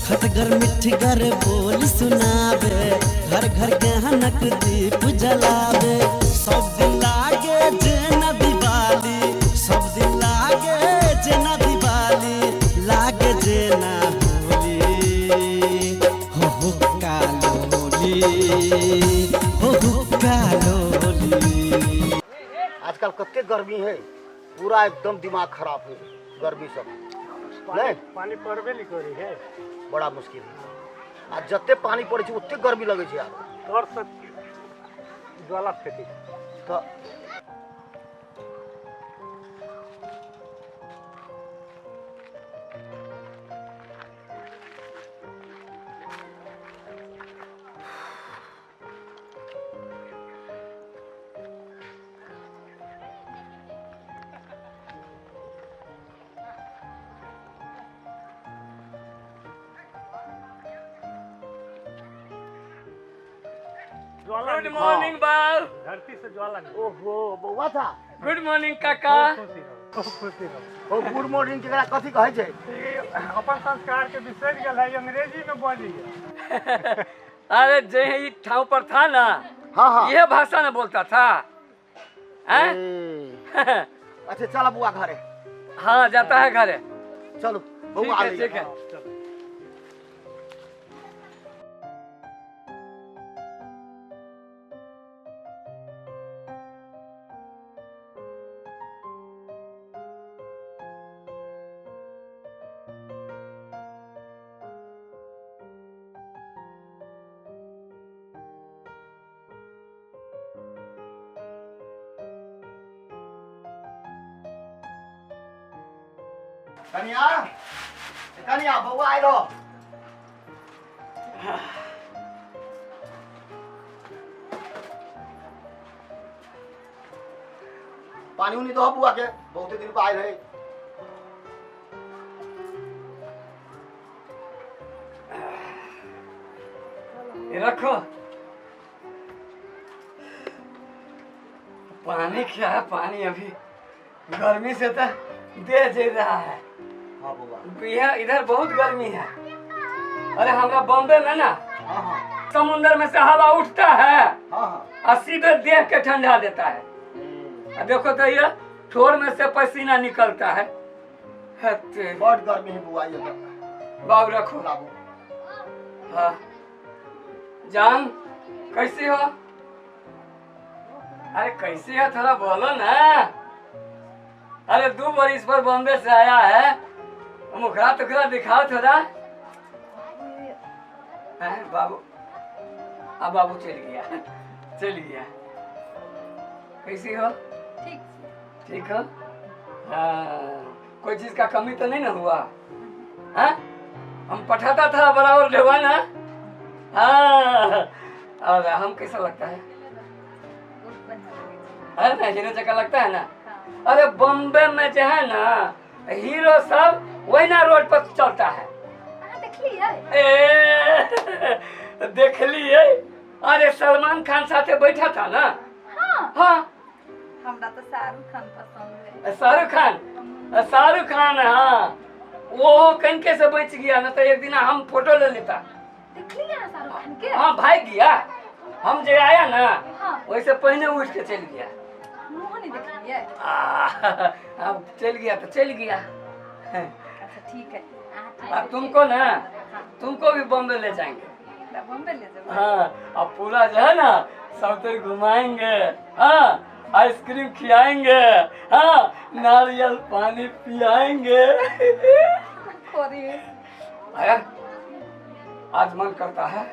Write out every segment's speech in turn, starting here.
खटगर मिठगर बोल सुनावे, घर घर गहनक दीप जलावे। सब दिन लागे जेना दिवाली, सब दिन लागे जेना दिवाली, लागे जेना होली। हो कालोली, हो कालोली। आजकल कत्ते गर्मी है, पूरा एकदम दिमाग खराब है गर्मी सब। पानी पड़बे नहीं करी है, बड़ा मुश्किल है। आज जत्ते पानी पड़े छै ओत्ते गर्मी लगे छै यार। तोर से ज्वाला फेंकी तो ज्वाला गुड मॉर्निंग बाल। धरती से ज्वाला नहीं। ओहो बउआ था। गुड मॉर्निंग काका। खुशी रहो। ओ गुड मॉर्निंग केकरा कथी कहै छै? अपन संस्कार के बिसर गेल है, अंग्रेजी में बोली है। अरे जे ठाव पर था ना, हाँ हाँ यह भाषा में बोलता था। हैं? अच्छा चला बुआ घरे। हाँ जाता है घरे। चलो ठीक बउआ आ है गई। ठीक है। कनिया कनिया बउआ आइलो। पानी उनी दो बुआ के, बहुते दिन पे आए रहे। ये रखो। पानी क्या है, पानी अभी गर्मी से तो दे जे रहा है। हाँ बुआ। यह इधर बहुत गर्मी है। अरे हमारा बॉम्बे में ना हाँ हाँ समुंदर में से हवा उठता है हाँ हाँ। और सीधे देख के ठंडा देता है। और देखो तो ये ठोर में से पसीना निकलता है। बहुत गर्मी है बुआ ये तो। बाबू रखो। लाबो। हाँ जान कैसे हो? अरे कैसे हो थोड़ा बोलो ना। अरे 2 बरिस पर बॉम्बे से आया है, मुखरा तुखरा दिखाओ थोड़ा। बाबू अब बाबू चल गया। कैसी हो? ठीक ठीक हो? हाँ कोई चीज का कमी तो नहीं ना हुआ? हाँ हम पठाता था बराबर ढेवा ना। हाँ और हम कैसा लगता है? है ना हीरो जैसा लगता है ना। अरे बॉम्बे में जो है ना हीरो सब वही ना रोड पर चलता है। देख लिए। अरे सलमान खान साथे बैठा था ना। हाँ हमरा तो शाहरुख खान पसंद है। शाहरुख खान हाँ वो कनके से बच गया ना तो एक दिन हम फोटो ले लेता। देख लिया ना शाहरुख खान के? हाँ भाग गया। हम जो आया ना हाँ। वैसे पहले उठ के चल गया। मुँह नहीं देख लिए? अब चल गया तो चल गया। अच्छा ठीक है। अब तुमको ना तुमको भी बॉम्बे ले जाएंगे। बॉम्बे ले जाओ। हाँ अब पूरा जो है ना सब तो घुमाएंगे। हाँ आइसक्रीम खिलाएंगे। हाँ नारियल पानी पिलाएंगे। आज मन करता है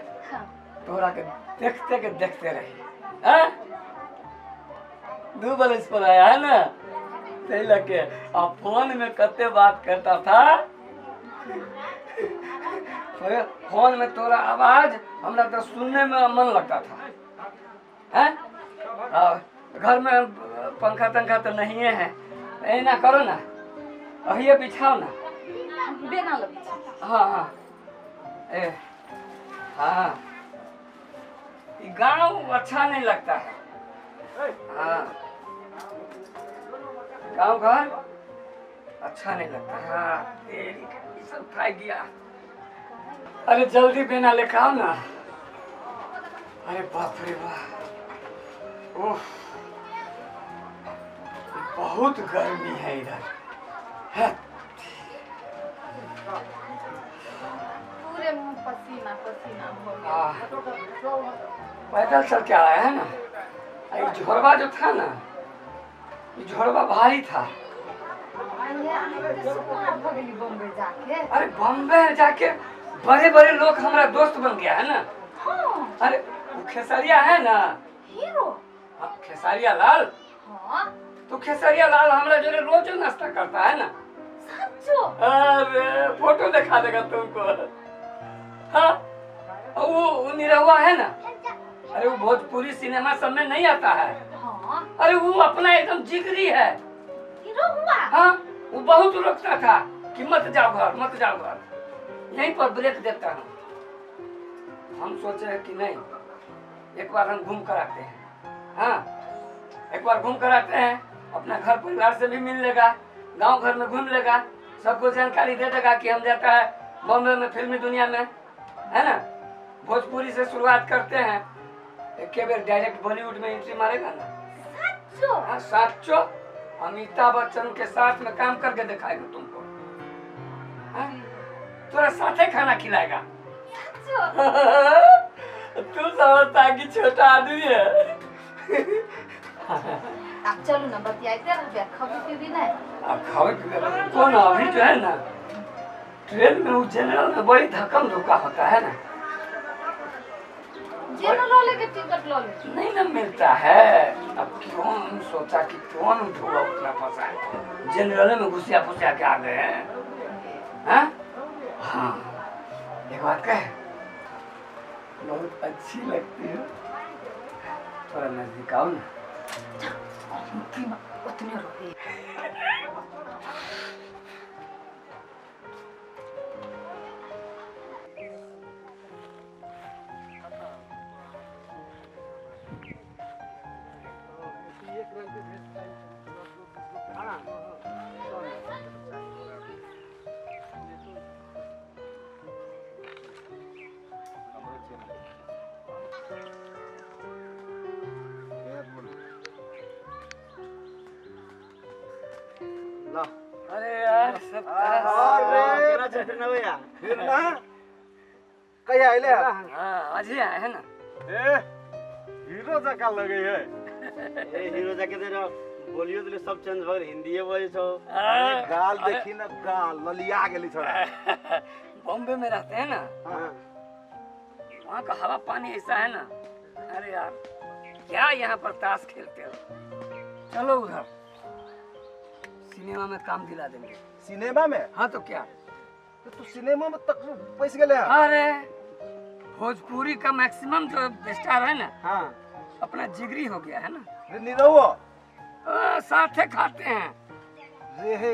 तोरा के देखते रहे। हाँ 2 बरस पर आया है ना ते लगे। अब फोन में कते बात करता था। फोन में तोरा आवाज हमरा तो सुनने में मन लगता था। हैं? घर में पंखा तंखा तो नहीं है। ऐना करो ना, अहिए बिछाओ ना। बेना लो बिछा। हाँ हाँ हाँ गांव अच्छा नहीं लगता है। हाँ गांव घर अच्छा नहीं लगता है। हाँ सब खा गया। अरे जल्दी बेना लेकर आओ ना। अरे बाप रे बाप, ओह बहुत गर्मी है इधर है। पूरे मुंह पसीना पसीना हो गया। पैदल चल के आया है ना। ये झोरवा जो था ना, ये झोरवा भारी था। बम्बई जाके अरे बम्बे जाके बड़े बड़े लोग हमारा दोस्त बन गया है ना। हाँ अरे वो खेसरिया है ना, हीरो। हाँ, खेसारिया लाल। हाँ तो खेसारिया लाल हमारा जो रोज नाश्ता करता है ना। सच्चो। अरे फोटो दिखा देगा तुमको। हाँ वो निरहुआ है ना, अरे वो भोजपुरी सिनेमा सब में नहीं आता है। हाँ अरे वो अपना एकदम जिगरी है। हीरो हुआ। हाँ वो बहुत रोकता था कि मत जाओ घर, मत जाओ घर, यहीं पर ब्रेक देता हूँ। हम सोचे हैं कि नहीं, एक बार हम घूम कर आते हैं। हाँ एक बार घूम कर आते हैं, अपना घर परिवार से भी मिल लेगा, गांव घर में घूम लेगा, सबको जानकारी दे देगा कि हम जाता है बॉम्बे में, फिल्मी दुनिया में, है ना। भोजपुरी से शुरुआत करते हैं, एक बार डायरेक्ट बॉलीवुड में एंट्री मारेगा ना। सच्चो। हाँ साचो, अमिताभ बच्चन के साथ में काम करके दिखाएगा तुमको। हाँ? थोड़ा साथे खाना खिलाएगा। तू समझता कि छोटा आदमी है। अब चलो ना बतियाते रह, खबी पीबी नहीं। अब खावे कौन अभी जो है ना, ट्रेन में वो जनरल में बड़ी धक्कम धुक्का होता है ना, जनरल के टिकट लो ले। नहीं ना मिलता है। अब क्यों हम सोचा कि क्यों हम ढूंढा उतना फंसा है, जनरल में घुसिया फुसिया के आ गए हैं। हाँ हाँ एक बात कहे, बहुत अच्छी लगती है, थोड़ा नजदीक आओ ना। उतने रोके। अरे यार सब केना चल फिर ना भैया, फिर ना कहिया आइले। हाँ आज ही आए हैं ना। ए हीरो जका लगे है। ए हीरो जाके दे बोलियो तो सब चेंज भर हिंदी बोले छो। अरे गाल देखी ना, गाल ललिया गेली छोड़ा। बॉम्बे में रहते हैं ना, हां वहाँ का हवा पानी ऐसा है ना। अरे यार क्या यहाँ पर ताश खेलते हो, चलो उधर सिनेमा में काम दिला देंगे। सिनेमा में? हाँ तो क्या, तो तू सिनेमा में तक पैसे गेले है? अरे भोजपुरी का मैक्सिमम जो स्टार है ना, हां अपना जिगरी हो गया है ना। रे निरहुआ साथे खाते हैं। रे हे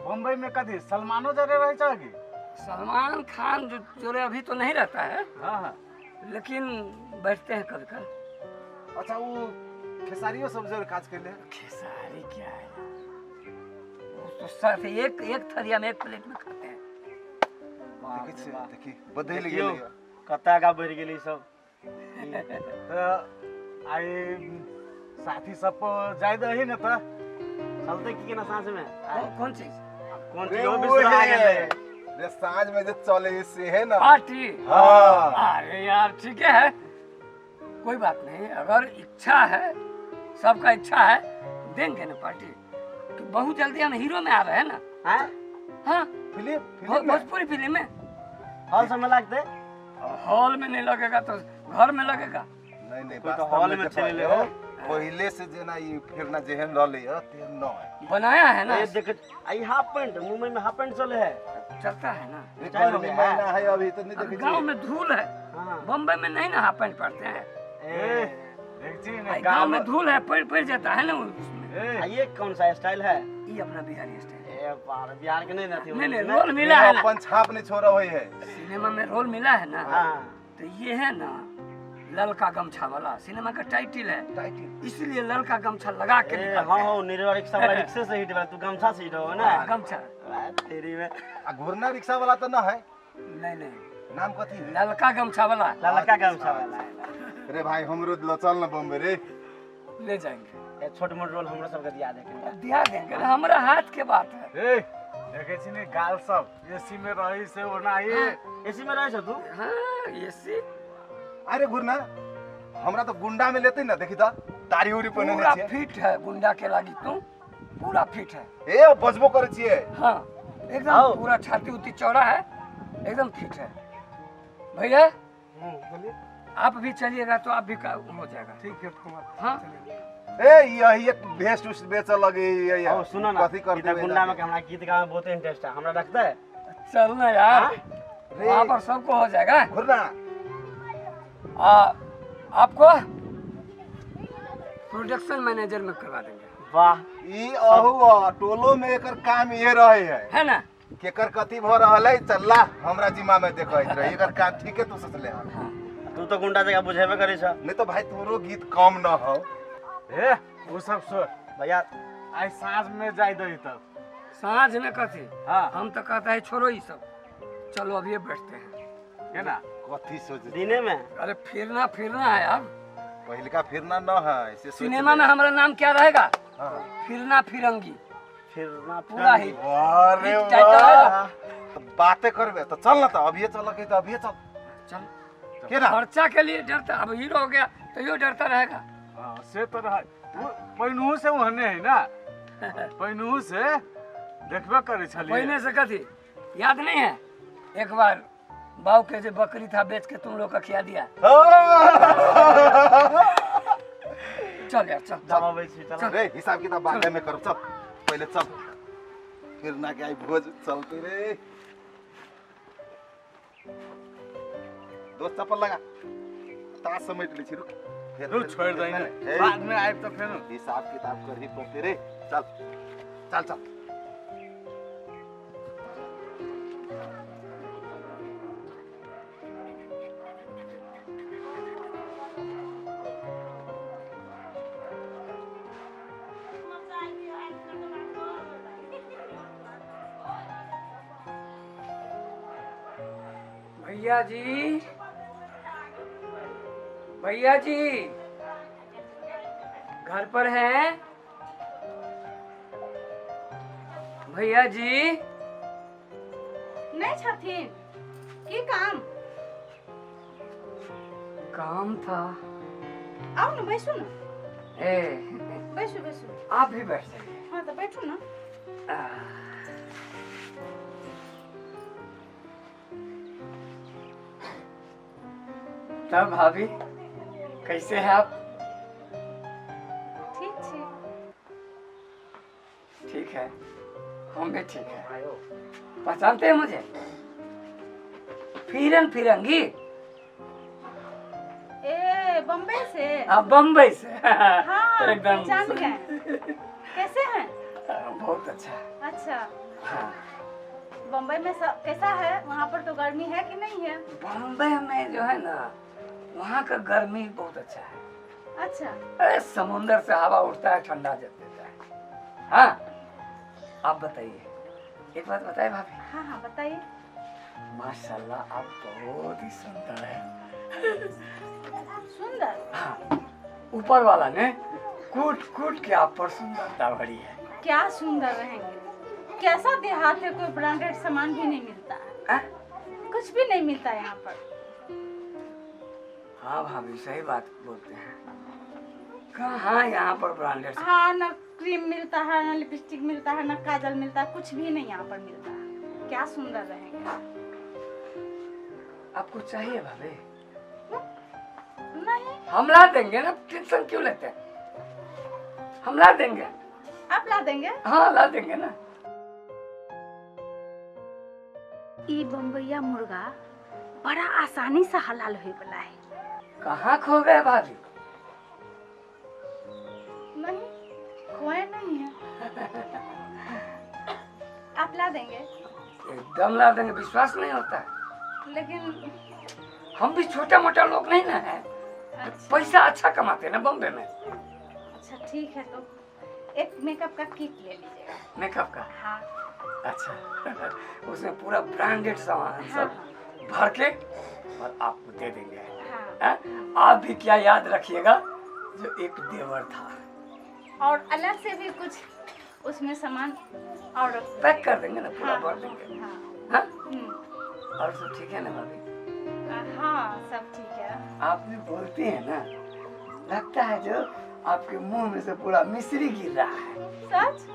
बम्बई में कदी सलमानो जरे रह जाएगी। सलमान खान जो अभी तो नहीं रहता है, हाँ हाँ। लेकिन बैठते हैं कभी कभी। अच्छा वो खेसारियो सब जरे काज कर ले। खेसारी क्या है, वो तो साथ एक थरिया में एक प्लेट में खाते हैं। देखी बदल देखियो, गेली। कता का बढ़ गेली सब। तो आई साथी सब जाय दही न तो चलते की ना सांस में कौन चीज, कौन रे चीज वो बिसरा है। गेले। रे सांझ में जो चले से है ना पार्टी। हाँ। अरे यार ठीक है, कोई बात नहीं, अगर इच्छा है, सबका इच्छा है, देंगे ना पार्टी। तो बहुत जल्दी हम हीरो में आ रहे हैं ना। हैं हाँ फिल्म भोजपुरी फिल्म में। हॉल समय लगते हॉल में नहीं लगेगा तो घर में लगेगा। नहीं नहीं कोई तो वास्तव हॉल में में देखो चले हो, हो। पहिले से जेना ई फिरना जेहन रहले ह तेहन न है। बनाया है ना, ए देख आई हाफ पैंट मुंबई में हाफ पैंट चले है। चलता है ना। चाहे हो गर्मी गया महीना है अभी तो नहीं अब देखे गांव में धूल है, हां बम्बई में नहीं ना हाफ पैंट पहनते हैं। ए देख जी भाई, ने गांव में धूल है, पड़ जाता है ना उसमें। ये कौन सा स्टाइल है? ये अपना बिहारी स्टाइल। ए बार बिहार के नहीं रहती नहीं रोल मिला है ना, अपन छाप नहीं छोड़ा हुई है। सिनेमा में रोल मिला है ना। हां तो ये है ना ललका गमछा वाला, सिनेमा का टाइटल है, टाइटिल इसलिए ललका गमछा लगा के ए निकलते हां हैं। हो निरवा रिक्शा वाला रिक्शे से हिट वाला तू गमछा से हिट हो ना। गमछा तेरी में आ घुरना रिक्शा वाला तो ना है। नहीं नाम कथी है? ललका गमछा वाला ललका गमछा वाला अरे भाई हमरो लो चल ना बम्बे रे। ले जाएंगे, है छोट मोट रोल हमरा सबके दिया दे के दिया देंगे ना, हमारा हाथ के बात है। ए देखे छी ने गाल सब एसी में रही से ओना ये एसी में रहे छ तू हाँ ये सी अरे गुरना हमरा तो गुंडा में लेते ना देखी तो तारी उरी पूरा पहनने छिए। फिट है, गुंडा के लागी तुम पूरा फिट है। ए बजबो करे छिए। हाँ एकदम पूरा छाती उती चौड़ा है, एकदम फिट है। भैया बोलिए। आप भी चलिएगा तो आप भी हो जाएगा। ठीक है कुमार। हाँ ए यही एक भेस्ट उस बेच लगे ये ओ सुनो ना कथी कर इतना गुंडा में हमरा गीत गावे में बहुत इंटरेस्ट है, हमरा रखता है। चलना यार, वहाँ पर सबको हो जाएगा। गुरना आपको प्रोडक्शन मैनेजर में करवा देंगे, वाह ई अहुआ टोलो में एकर काम ये रहे है ना? केकर कथी भ रहल है चल्ला हमरा जिम्मा में देखैत रही एकर काम ठीक है तू सोचले ह तू तो गुंडा जगह बुझेबे करी छ। नहीं तो भाई तोरो गीत कम न हो। ए वो सब छोड़ भैया आज सांझ में जाई दई तब। सांझ में कथी? हाँ हम तो कहता है छोड़ो ये सब, चलो अभी बैठते हैं, है ना? कथी सोच दिने में अरे फिरना है यार। पहले का फिरना न है ऐसे सोच सिनेमा में हमारा नाम क्या रहेगा? हां फिरना फिरंगी, फिर ना पूरा हिट। अरे हिट टाइटल वाह है। तो बातें करबे तो चल ना तो अभी चल के तो अभी चल चल के ना खर्चा के लिए डरता, अब हीरो हो गया तो यो डरता रहेगा। हाँ से तो रहा पैनहू से वहने है ना, पैनहू से देखबे करे छलिए। पहिने से कथी याद नहीं है? एक बार बाऊ के जो बकरी था बेच के तुम लोग का खिया दिया। चल यार चल दवा बेची चल। रे हिसाब किताब बाद में करो चल पहले चल फिर ना के आई भोज चलते रे दोस्त चप्पल लगा तास समेट ली छी रुक तू छोड़ दई ना, ए, बाद में आइब तो फिर हिसाब किताब कर ही पड़ते रे चल चल चल भैया जी, भैया जी घर पर हैं? भैया जी नहीं छथिन की काम? काम था। आओ ना बैठो ना, ए बैठो बैठो। आप भी बैठ जाइए। हाँ तो बैठो ना। तब भाभी कैसे हैं आप? ठीक छी। ठीक है, हम भी ठीक है। पहचानते हैं मुझे? फिरन फिरंगी। ए बम्बई से? आप बम्बई से? हाँ एकदम जान गए। कैसे हैं? बहुत अच्छा। अच्छा हाँ। बम्बई में सब कैसा है? वहाँ पर तो गर्मी है कि नहीं है? बम्बई में जो है ना वहाँ का गर्मी बहुत अच्छा है। अच्छा अरे समुंदर से हवा उठता है, ठंडा जब देता है। हाँ आप बताइए, एक बात बताए भाभी। हाँ हाँ बताइए। माशाल्लाह आप बहुत ही सुंदर है। सुंदर? हाँ ऊपर वाला ने कूट कूट के आप पर सुंदरता भरी है। क्या सुंदर रहेंगे? कैसा देहात है, कोई ब्रांडेड सामान भी नहीं मिलता है। कुछ भी नहीं मिलता है यहाँ पर। हाँ भाभी सही बात बोलते हैं। कहाँ यहाँ पर ब्रांडेड? हाँ ना क्रीम मिलता है, ना लिपस्टिक मिलता है, ना काजल मिलता है, कुछ भी नहीं यहाँ पर मिलता है। क्या सुंदर रहेंगे। आपको चाहिए भाभी? नहीं हम ला देंगे ना, टेंशन क्यों लेते हैं? हम ला देंगे। आप ला देंगे? हाँ ला देंगे ना। ई बम्बईया मुर्गा बड़ा आसानी से हलाल होए वाला है। कहाँ खो गए भाभी? नहीं खोए नहीं है। आप ला देंगे? एकदम ला देंगे, विश्वास नहीं होता है। लेकिन हम भी छोटा मोटा लोग नहीं ना है। अच्छा, पैसा अच्छा कमाते हैं ना बॉम्बे में। अच्छा ठीक है तो एक मेकअप का किट ले लीजिएगा। मेकअप का? हाँ अच्छा उसमें पूरा ब्रांडेड सामान हाँ, सब भर के और आपको दे देंगे। हाँ। हैं? आप भी क्या याद रखिएगा, जो एक देवर था, और अलग से भी कुछ उसमें सामान और पैक कर देंगे ना, पूरा हाँ, भर देंगे। हाँ, हाँ? हम्म, और सब ठीक है ना भाभी? हाँ सब ठीक है। आप भी बोलती हैं ना, लगता है जो आपके मुंह में से पूरा मिश्री गिर रहा है। सच?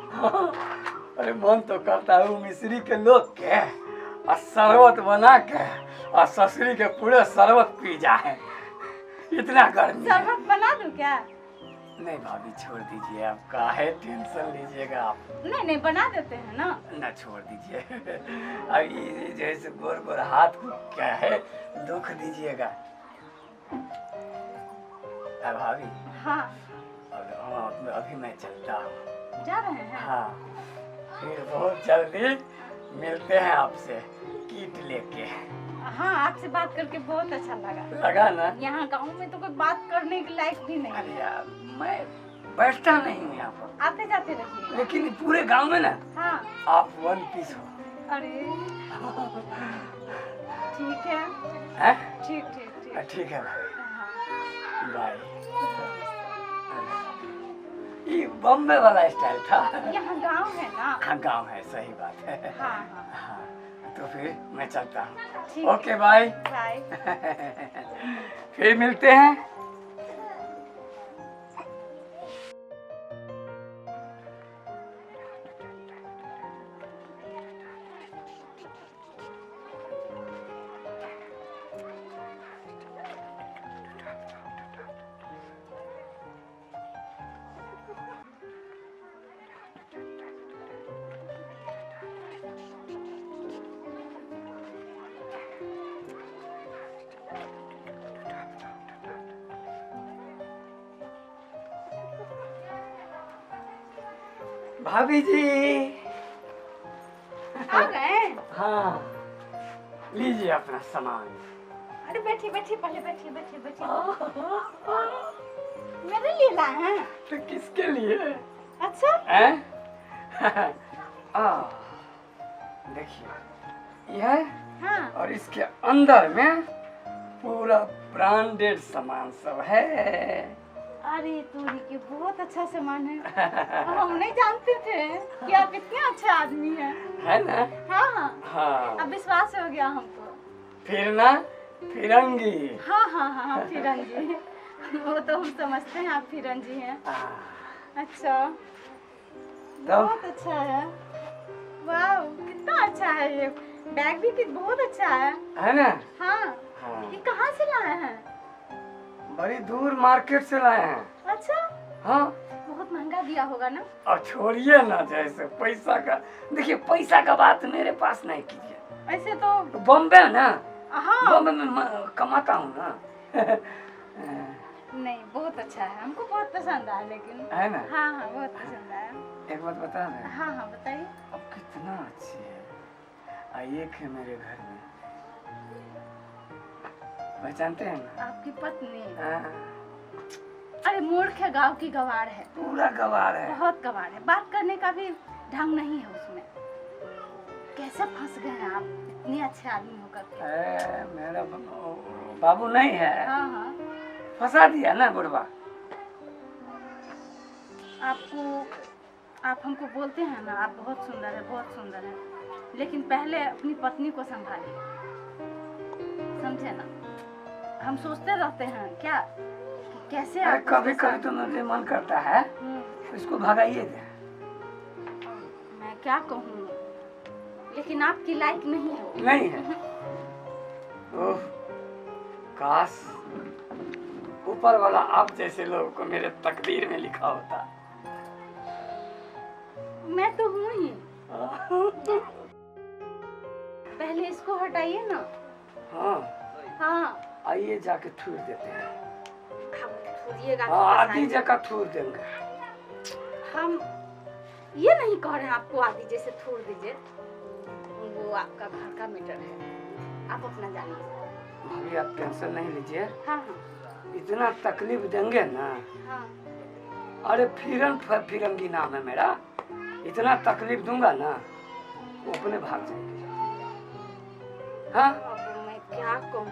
अरे मन तो करता है वो मिश्री के लोग के और शरबत बना के और ससुरी के पूरे शरबत पी जाए, इतना गर्मी है। शरबत बना दूं क्या? नहीं भाभी छोड़ दीजिए, आप काहे टेंशन लीजिएगा आप। नहीं नहीं, बना देते हैं ना। ना छोड़ दीजिए। अब ये जैसे गोर गोर हाथ को क्या है दुख दीजिएगा। अब भाभी हाँ, अभी मैं चलता हूँ। जा रहे हैं? हाँ, फिर बहुत जल्दी मिलते हैं आपसे किट लेके। हाँ, आपसे बात करके बहुत अच्छा लगा। लगा ना? यहाँ गांव में तो कोई बात करने के लायक भी नहीं अरे है। यार मैं बैठता नहीं हूँ यहाँ पर, आते जाते रहिए। लेकिन पूरे गांव में ना हाँ। आप वन पीस हो। अरे ठीक है। हैं? ठीक ठीक ठीक। ठीक है भाई, हाँ। बाय। ये बॉम्बे वाला स्टाइल था। यहाँ गांव है ना। हाँ गांव है, सही बात है। हाँ हाँ। हाँ, तो फिर मैं चलता हूँ। ठीक। Okay bye. बाय। फिर मिलते हैं। भाभी जी। आ गए? हाँ, लीजिए अपना सामान। अरे बैठिए बैठिए, पहले बैठिए बैठिए बैठिए। मेरे लिए लाए हैं? तो किसके लिए? अच्छा। हैं? देखिए यह, हाँ। और इसके अंदर में पूरा ब्रांडेड सामान सब है। अरे तूरी के बहुत अच्छा सामान है। हम नहीं जानते थे कि आप इतने अच्छे आदमी हैं। है ना? हाँ हाँ। हाँ। अब विश्वास हो गया हमको। फिर ना फिरंगी। हाँ हाँ हाँ, फिरंगी। वो तो हम समझते हैं आप फिरंगी हैं। अच्छा, बहुत अच्छा है। वाह, कितना अच्छा है ये बैग भी, बहुत अच्छा है ना? हाँ। हाँ। ये कहाँ से लाए हैं? बड़ी दूर मार्केट से लाए हैं। अच्छा। हाँ। बहुत महंगा दिया होगा ना? और छोड़िए ना, जैसे पैसा का, देखिए पैसा का बात मेरे पास नहीं कीजिए। ऐसे तो बॉम्बे ना, हाँ। बॉम्बे में मैं कमाता हूँ ना। नहीं, बहुत अच्छा है, हमको बहुत पसंद आया। लेकिन है ना? हाँ हाँ, बहुत पसंद आया। एक बात बता दें। हाँ हाँ, बताइए। अब कितना अच्छी है। आइए है मेरे घर में, पहचानते हैं ना? आपकी पत्नी? हाँ। अरे मूर्ख है, गांव की गवार है। पूरा गवार है। बहुत गवार है, बात करने का भी ढंग नहीं है उसमें। कैसे फंस गए हैं आप इतने अच्छे आदमी होकर के? मेरा बाबू नहीं है। हाँ हाँ। फंसा दिया ना बुढ़वा। आप हमको बोलते हैं ना, आप बहुत सुंदर है, बहुत सुंदर है, लेकिन पहले अपनी पत्नी को संभालिए, समझे ना? हम सोचते रहते हैं क्या कि कैसे आप कभी कभी तो मुझे मन करता है इसको भगाइए दे। मैं क्या कहूँ, लेकिन आपकी लायक नहीं है। नहीं है। ओह, काश ऊपर वाला आप जैसे लोगों को मेरे तकदीर में लिखा होता। मैं तो हूँ ही। पहले इसको हटाइए ना। हाँ हाँ, आइए जाके थूर देते हैं। हम थूरिएगा तो हाँ, कैसा आधी है? जगह थूर देंगे। हम ये नहीं कह रहे हैं आपको आदि जैसे थूर दीजिए, वो आपका घर का मैटर है, आप अपना जानिए। भाभी आप टेंशन नहीं लीजिए। हाँ हाँ इतना तकलीफ देंगे ना। हाँ। अरे फिरंगी नाम है मेरा, इतना तकलीफ दूंगा ना वो अपने भाग जाएंगे। हाँ अब मैं क्या कहूँ,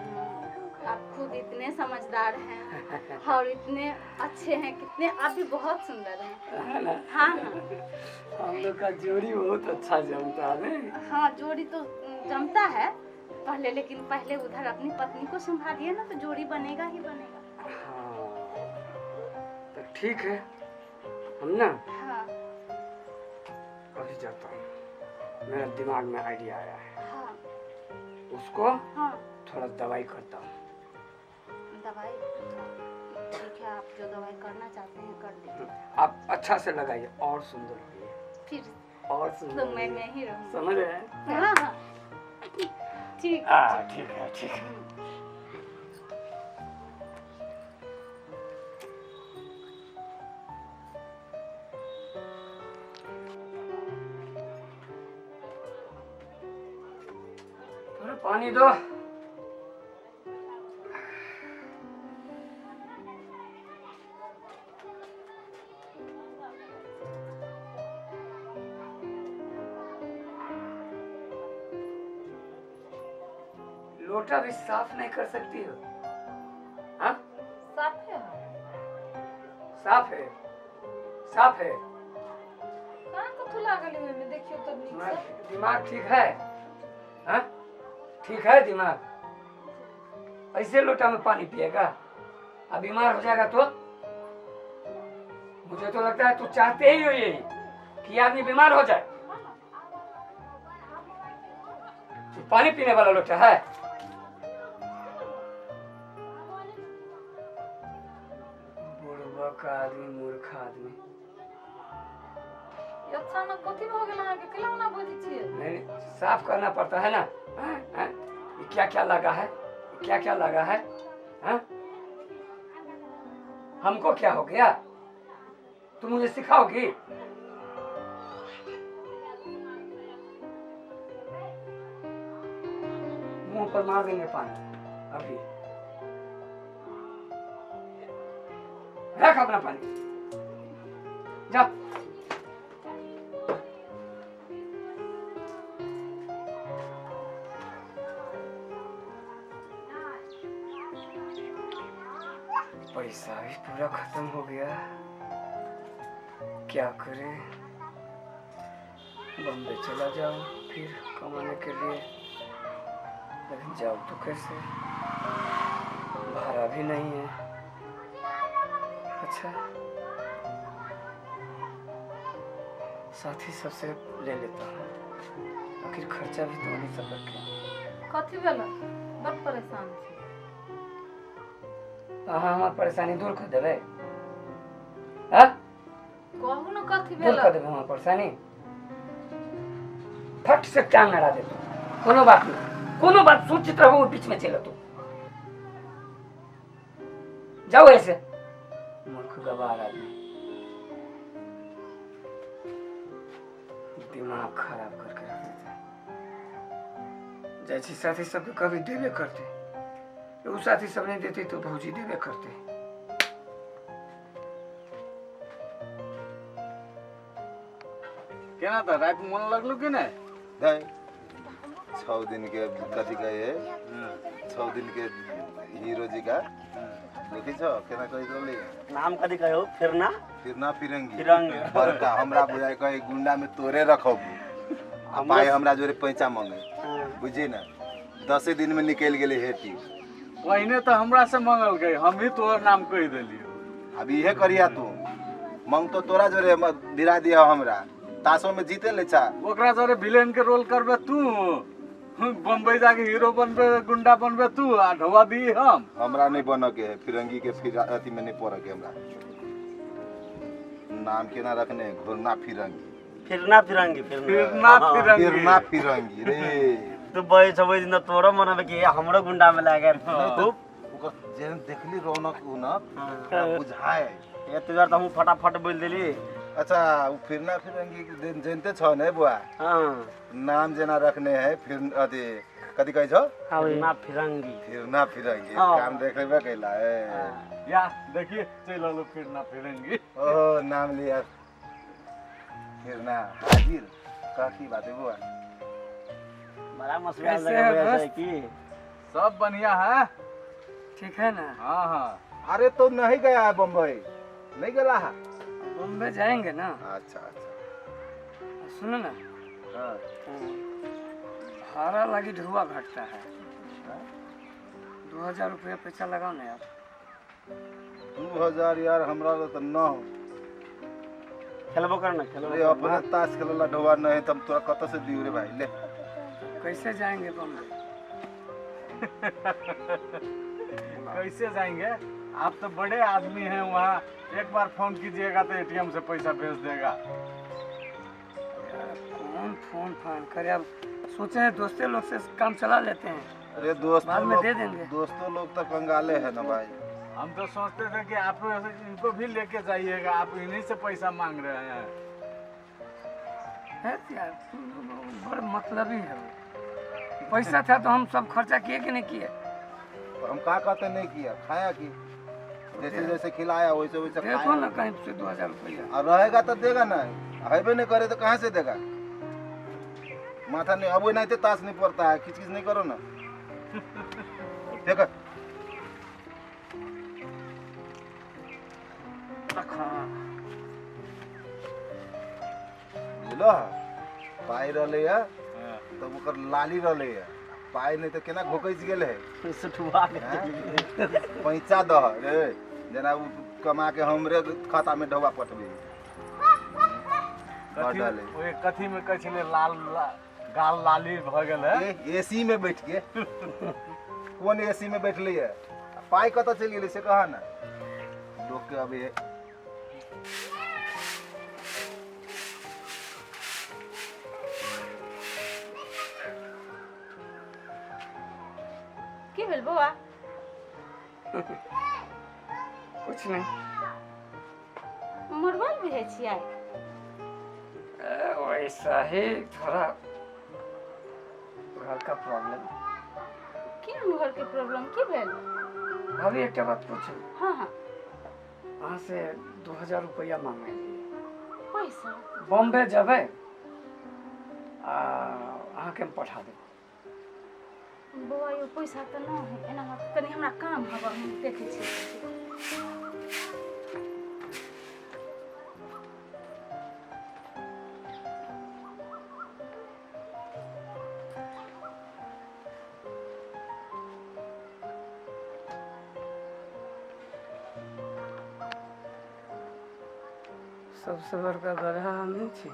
आप खुद इतने समझदार हैं और इतने अच्छे हैं, कितने आप भी बहुत सुंदर हैं। है ना? हाँ हाँ हम लोग का जोड़ी बहुत अच्छा जमता है। हाँ, जोड़ी तो जमता है पहले, लेकिन पहले उधर अपनी पत्नी को संभालिए ना, तो जोड़ी बनेगा ही बनेगा। हाँ तो ठीक है, हम ना हाँ अभी जाता हूँ, मेरा दिमाग में आइडिया आया है, हाँ उसको हाँ। थोड़ा दवाई करता हूँ। दवाई ठीक है, आप जो दवाई करना चाहते हैं कर दीजिए। आप अच्छा से लगाइए और सुंदर होइए, फिर और तो सुंदर मैं होइए। ही रहूँगी। समझ रहे हैं? हाँ हाँ ठीक। ठीक है ठीक है। थोड़ा पानी दो। लोटा भी साफ नहीं कर सकती हो? हाँ? साफ है। साफ है, साफ है। कहाँ कथु लागल है में, देखियो तो नीक से। दिमाग ठीक है? हाँ? ठीक है दिमाग? ऐसे लोटा में पानी पिएगा? अब बीमार हो जाएगा तो? मुझे तो लगता है तू चाहते ही हो यही कि आदमी बीमार हो जाए। तो पानी पीने वाला लोटा है? बुड़बक आदमी, मूर्ख आदमी। अच्छा ना कथि हो गेल अहाँ के केला ना बुझी छिए। नहीं, साफ करना पड़ता है ना। हाँ? हाँ? ये क्या क्या लगा है, क्या क्या लगा है? हाँ? हमको क्या हो गया? तुम मुझे सिखाओगी? मुंह पर मार देंगे पानी अभी। रख अपना पानी, जा। पैसा भी पूरा खत्म हो गया, क्या करें? बम्बई चला जाऊं फिर कमाने के लिए, लेकिन जाऊं तो कैसे? भाड़ा भी नहीं है। अच्छा, साथी सबसे ले लेता हूँ, आखिर खर्चा भी तो नहीं सब रखे। कथि भेल? बड़ परेशान छी। अहाँ हमार परेशानी दूर कर देबै? हाँ? कहू न कथि दूर भेल? कर देबै हमार परेशानी? फट से टांग अड़ा दे। कोनो बात नहीं, कोनो बात सूचित रहो, बीच में चलो तू। जाओ ऐसे, मूर्ख गवार आदमी, दिमाग खराब करके रख देते। जैसे साथी सबके कभी देवे करते, वो साथी सब नहीं देते तो भौजी देवे करते। केना त रात मन लगलो कि नहीं? दाई 6 दिन के कथी कहे 6 दिन के हीरो जी का देखी छो केना कहि रहले नाम कथी कहो? फिरना फिरना फिरंगी फिरंगी। बड़का हमरा बुझाय कहे गुंडा में तोरे रखब आ पाए हमरा जोरे पैसा मांगे बुझी ना 10 दिन में निकल गेले हेटी। पहिने तो हमरा से मंगल गई, हम ही तोहर नाम कह दिलियो। अब इहे करिया तू मंग तो तोरा जोरे दिला दिया हमरा तासो में जीते ले चा ओकरा जरे विलेन के रोल करबे तू, बम्बई जाके हीरो बनबे, गुंडा बनबे तू, आ ढवा दी हम। हमरा नहीं बन के है फिरंगी के फिर अथी में नहीं पड़ के हमरा नाम केना रखने घुरना फिरंगी फिरना फिरंगी फिरना फिरंगी। फिरना फिरंगी रे तू बई सब दिन तोरो मन में कि हमरो गुंडा में लागे खूब ओकर जेन देखली रौनक उनक बुझाए ये तुझार तो हम फटाफट बोल देली। अच्छा वो फिरना फिरंगी के जानते छ ने बुआ हां नाम जेना रखने है फिर अथी कथी कहै छ फिरना फिरंगी। फिरना फिरंगी हाँ। काम देख लेबे कैला है या देखिए चल लो फिरना फिरंगी। ओ नाम लिया फिरना हाजिर काकी बात है बुआ बड़ा मसला कैसे लगा है हुआ है दोस्त? कि सब बढ़िया है। ठीक है ना? हाँ हाँ। अरे तो नहीं गया है बम्बई, नहीं गया है? बॉम्बे जाएंगे ना। अच्छा अच्छा। सुनो ना, हाँ। भाड़ा लगी ढुआ घटता है। 2000 रुपया पैसा लगाओ ना यार। 2000 यार हमरा तो न हो। खेलबो करना अरे खेलबो अपने ताश खेलला ढोवा नहीं तब तोरा कत से दियो रे भाई ले। कैसे जाएंगे बॉम्बे? कैसे जाएंगे? आप तो बड़े आदमी हैं वहाँ, एक बार फोन कीजिएगा तो एटीएम से पैसा भेज देगा। यार कौन फोन फान करे, अब सोचे हैं दोस्ते लोग से काम चला लेते हैं, अरे दोस्त बाद में दे देंगे। दोस्तों लोग तो कंगाले है ना भाई। हम तो सोचते थे कि आप इनको भी लेके जाइएगा, आप इन्हीं से पैसा मांग रहे हैं। है यार बड़ा मतलबी है वो। पैसा था तो हम सब खर्चा किए कि नहीं किए? तो हम का कहते नहीं किया, खाया कि जैसे जैसे खिलाया वैसे वैसे देखो खाया। ना कहीं से 2000 रुपया। और रहेगा तो देगा ना, हैबे नहीं करे तो कहाँ से देगा? माथा नहीं अब नहीं तो ताश नहीं पड़ता है, किच किच नहीं करो ना। देखो लो पाई रहे है तब ओकर लाली रहे है, पाई नहीं तो केना घोकैस गेल है। सुठुआ पैसा दह रे जना उ कमा के हमरे खाता में ढवा पटबे। कथी में कहै छलै लाल गाल लाली भ गेल है। एसी में बैठ के कौन एसी में बैठले है, पाई कत चल गेलै से कहा ना लोग के। अभी की भेल बौआ? कुछ नहीं। मोबाइल बुझे छियै? वैसा ही थोड़ा घर का प्रॉब्लम। की घर के प्रॉब्लम की भेल? भाभी एक बात पूछू। हाँ हाँ। वहाँ से 2000 रुपया मांगे पैसा? बॉम्बे जबे अहाँ के पठा दे। बौआ यो पैसा तो न है, एना तनी हमरा काम हवा हम देखे छी। सबसे बड़का गधा हमें छी।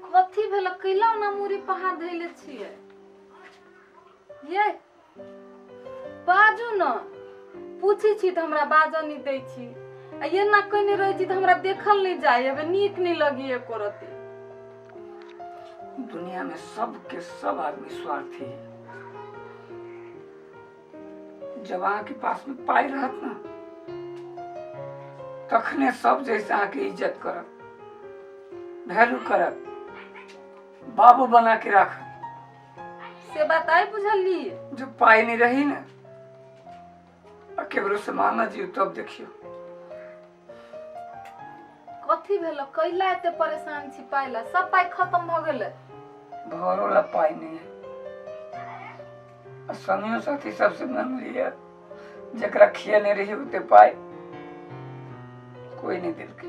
कथी भेल कैला ना मुरी पहाड़ धैले छियै? ये बाजू न, पूछी छी त हमरा बाजऽ नहीं दै छी। आ ये ना कहने रहे छी त हमरा देखल नहीं जाय, अब नीक नहीं लगी एको रती। दुनिया में सब के सब आदमी स्वार्थी है। जब अहाँ के पास में पाई रहत ना तखने सब जैसे अहाँ के इज्जत करत, वैल्यू करत, बाबू बना के रख। से बात आई बुझली? जो पाई नहीं रही ना और केवरो से माना जी तब देखियो। कथी भेल कैला एते परेशान छी पाइला? सब पाई खत्म भ गेलै। घरों ला पाई नहीं है। संगियों साथी सबसे मन लिया जकरा खिया नहीं रही उते पाई कोई नहीं दिल के।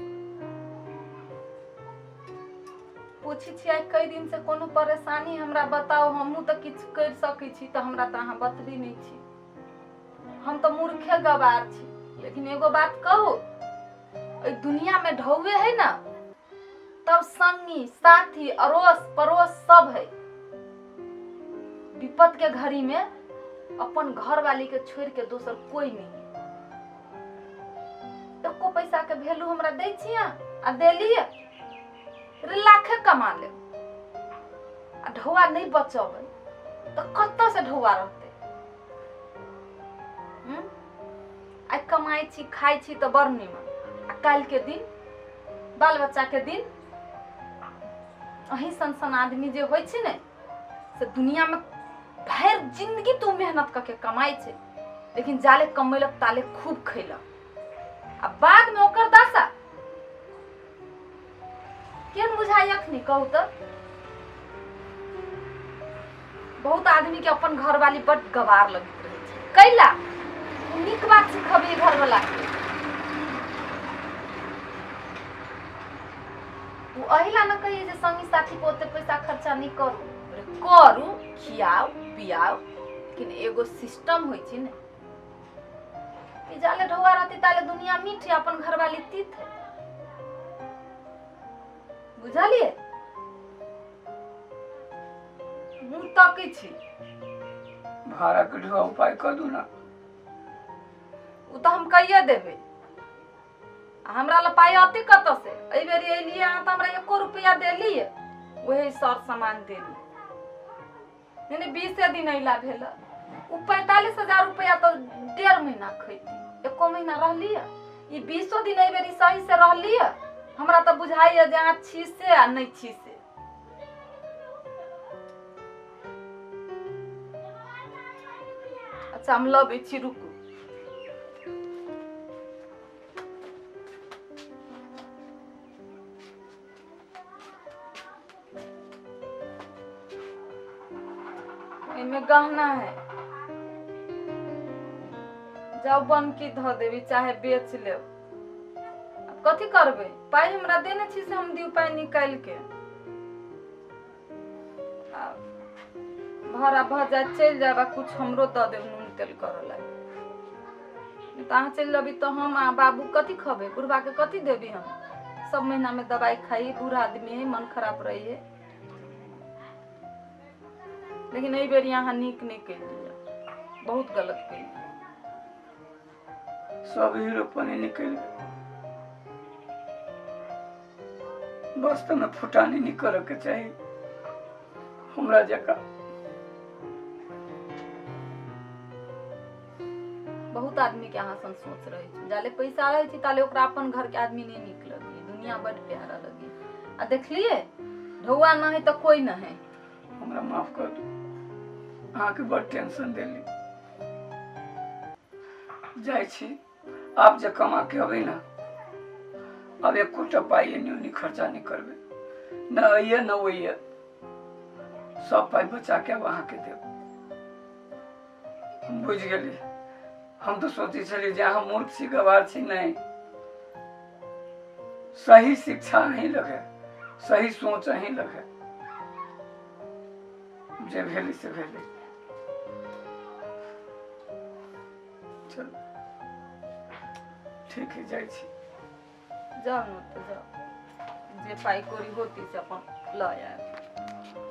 पूछी छी आई कई दिन से कोनो परेशानी हमरा बताओ, हमहू त किछ कर सकै छी त हमरा त अहाँ बतबी नहीं छी। हम तो मूर्खे गवार छी। लेकिन एगो बात कहू, ए दुनिया में ढौवे है ना तब संगी साथी अड़ोस पड़ोस सब है। विपत के घड़ी में अपन घर वाली के छोड़ के दोसर कोई नहीं है। एको पैसा के वैल्यू हमरा दै छियै आ देलिए लाखे कमा ले आ ढौआ नहीं बचब तो कत्ता से ढौआ रहते? कमाई छी खाई छी तो बड़ निमन, आ काल के दिन बाल बच्चा के दिन अही सन आदमी जे होय छै ने से दुनिया में भर जिंदगी तू मेहनत करके कमाई छे, लेकिन जाले कमेलक ताले खूब खैलक आ बाद में ओकर दशा केन बुझाई अखनी कहू तो। बहुत आदमी के अपन घर वाली बड़ गवार लगित रहे छै, कैला नीक बात सिखबे घर वाला के, वो अहिला न कहिए जे संगी साथी पे ओते पैसा खर्चा नहीं करू, करू खियाओ पियाओ, लेकिन एगो सिस्टम होय छै ने कि जाले ढौआ रहती ताले दुनिया मीठ है, अपन घर वाली तीत है, बुझलिए। मुँह तकै छी भाड़ा के ढोआ उपाय कर दू ना। उ तो हम कहिए देबे, हमरा ला पाई अति कत से एहि बेरी एलिए अहाँ तो हमरा 1 रुपया देलिए, वही सर सामान देली यानी 20 दिन अइला भेल, उ 45,000 रुपया तो 1.5 महीना खैती, 1 महीना रहलिए, ई 20 दिन एहि बेरी सही से रहलिए, हमरा तो बुझाइए जे अहाँ छी से आ नहीं छी से। अच्छा हम लबे छी, रुकू। इनमें गहना है, जाओ बनकी धो देवी चाहे बेच ले, कथी करबे, पाई हमरा देने छी से हम दिउ पाई निकाल के, भाड़ा भ जाए चल जाबा, कुछ हमरो द देब नून तेल करला, तहाँ चल जबी तो हम आ बाबू कथी खबे, बुढ़वा के कथी देबी हम, सब महीना में दवाई खाई, बूढ़ा आदमी है मन खराब रही है, लेकिन एहि बेर यहाँ निक नहीं कैलिए, बहुत गलत कैलिए। सब हीरो पानी निकल बस तो न फुटानी नहीं करे के चाहिए हमरा जका। बहुत आदमी के अहाँ सन सोच रहे छी, जाले पैसा रहे छी ताले ओकरा अपन घर के आदमी नहीं निक लगी, दुनिया बड़ प्यारा लगी, आ देखलिए ढौआ न है तो कोई न है। हमरा माफ कर दू, अहाँ के बड़ टेंशन देली, जाय छी आप जे कमा के अबे ना, अब 1 कोटा पाई नहीं खर्चा नहीं करबे, न आइए न वही सब पाई बचा के वहां के देव। हम बुझ गेली, हम तो सोची छली जे अहाँ मूर्ख छी गवार छी, नहीं सही शिक्षा अहीं लगे, सही सोच अहीं लगे, जे भेली से भेली। चलो ठीक है, जाय छी। जाओ न तो जाओ, जे पाई कोरी होती से अपन ल आए।